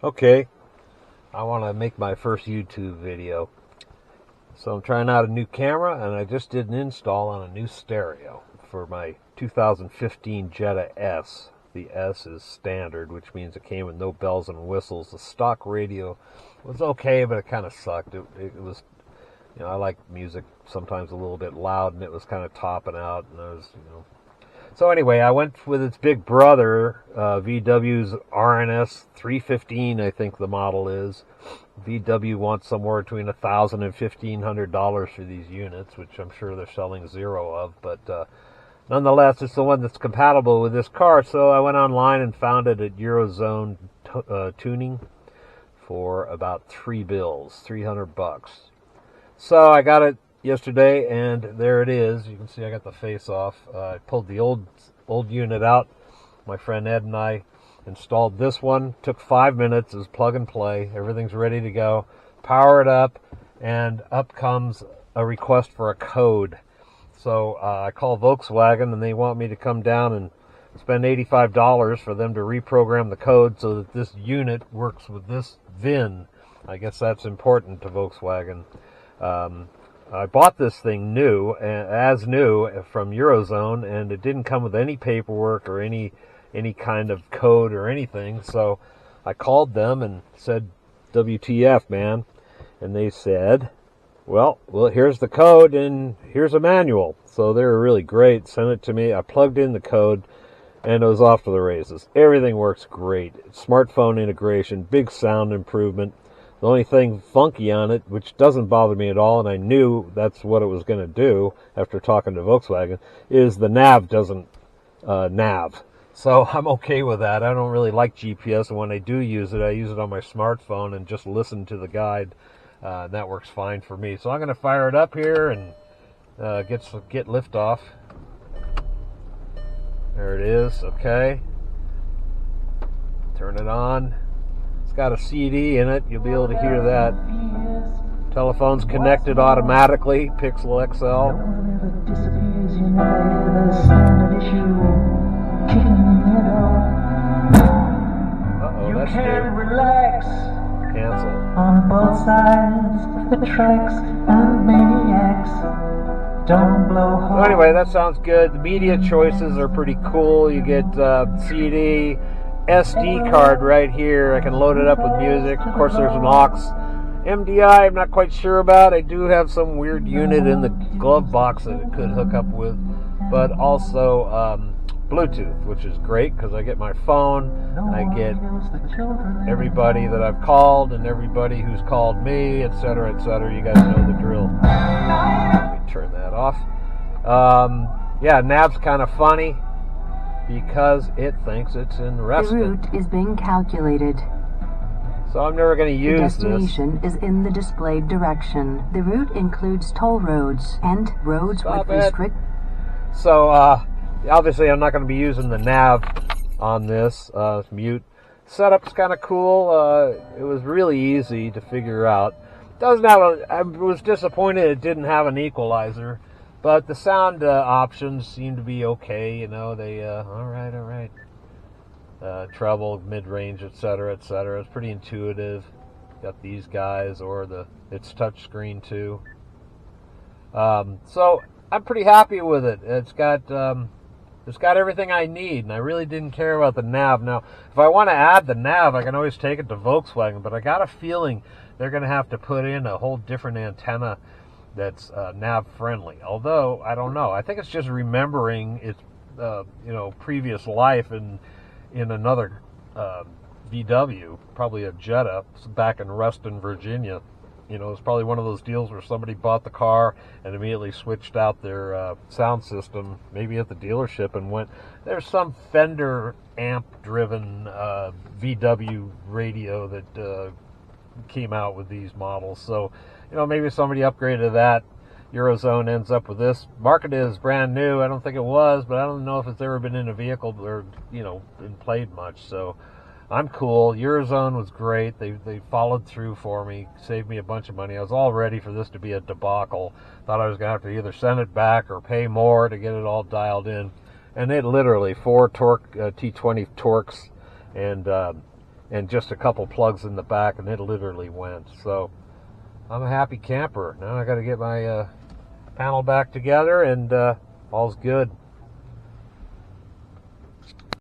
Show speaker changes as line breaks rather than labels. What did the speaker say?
Okay, I want to make my first YouTube video. So I'm trying out a new camera, and I just did an install on a new stereo for my 2015 Jetta S. The S is standard, which means it came with no bells and whistles. The stock radio was okay, but it kind of sucked. It was, I like music sometimes a little bit loud, and it was kind of topping out, and I was, So anyway, I went with its big brother, VW's RNS 315, I think the model is. VW wants somewhere between $1,000 and $1,500 for these units, which I'm sure they're selling zero of. But nonetheless, it's the one that's compatible with this car. So I went online and found it at Eurozone Tuning for about $300. So I got it yesterday, and there it is. You can see I got the face off. I pulled the old unit out. My friend Ed and I installed this one. Took 5 minutes. It was plug and play. Everything's ready to go. Power it up, and up comes a request for a code. So I call Volkswagen, and they want me to come down and spend $85 for them to reprogram the code so that this unit works with this VIN. I guess that's important to Volkswagen. I bought this thing new from Eurozone, and it didn't come with any paperwork or any kind of code or anything. So I called them and said, WTF, man? And they said, well, here's the code and here's a manual. So they were really great. Sent it to me. I plugged in the code, and it was off to the races. Everything works great. Smartphone integration, big sound improvement. The only thing funky on it, which doesn't bother me at all, and I knew that's what it was going to do after talking to Volkswagen, is the nav doesn't nav. So I'm okay with that. I don't really like GPS, and when I do use it, I use it on my smartphone and just listen to the guide. That works fine for me. So I'm going to fire it up here and get liftoff. There it is. Okay. Turn it on. Got a CD in it. You'll be able to hear that. Telephone's connected automatically. Pixel XL. Uh-oh, that's new. Cancel.
On both sides of the tracks and maniacs. Don't blow hard.
So anyway, that sounds good. The media choices are pretty cool. You get CD, SD card right here. I can load it up with music. Of course, there's an aux. MDI, I'm not quite sure about. I do have some weird unit in the glove box that it could hook up with. But also Bluetooth, which is great because I get my phone. I get everybody that I've called and everybody who's called me, etc., etc. You guys know the drill. Let me turn that off. Yeah, nav's kind of funny, because it thinks it's in Reston.
The route is being calculated.
So I'm never going to use this.
The destination is in the displayed direction. The route includes toll roads and roads with restrict.
So obviously I'm not going to be using the nav on this. It's mute. Setup's kind of cool. It was really easy to figure out. Doesn't have I was disappointed it didn't have an equalizer. But the sound options seem to be okay, they, all right. Treble, mid-range, etc., etc. It's pretty intuitive. Got these guys, or it's touchscreen too. So I'm pretty happy with it. It's got everything I need, and I really didn't care about the nav. Now, if I want to add the nav, I can always take it to Volkswagen, but I got a feeling they're going to have to put in a whole different antenna that's nav friendly. Although I don't know, I think it's just remembering its previous life in another VW, probably a Jetta back in Reston, Virginia. It's probably one of those deals where somebody bought the car and immediately switched out their sound system, maybe at the dealership, and went, there's some Fender amp driven VW radio that came out with these models. So maybe somebody upgraded that. Eurozone ends up with this. Marketed as brand new. I don't think it was, but I don't know if it's ever been in a vehicle or, been played much. So I'm cool. Eurozone was great. They followed through for me, saved me a bunch of money. I was all ready for this to be a debacle. Thought I was going to have to either send it back or pay more to get it all dialed in. And it literally, 4 T20 Torques and and just a couple plugs in the back, and it literally went. So I'm a happy camper. Now I got to get my panel back together, and all's good.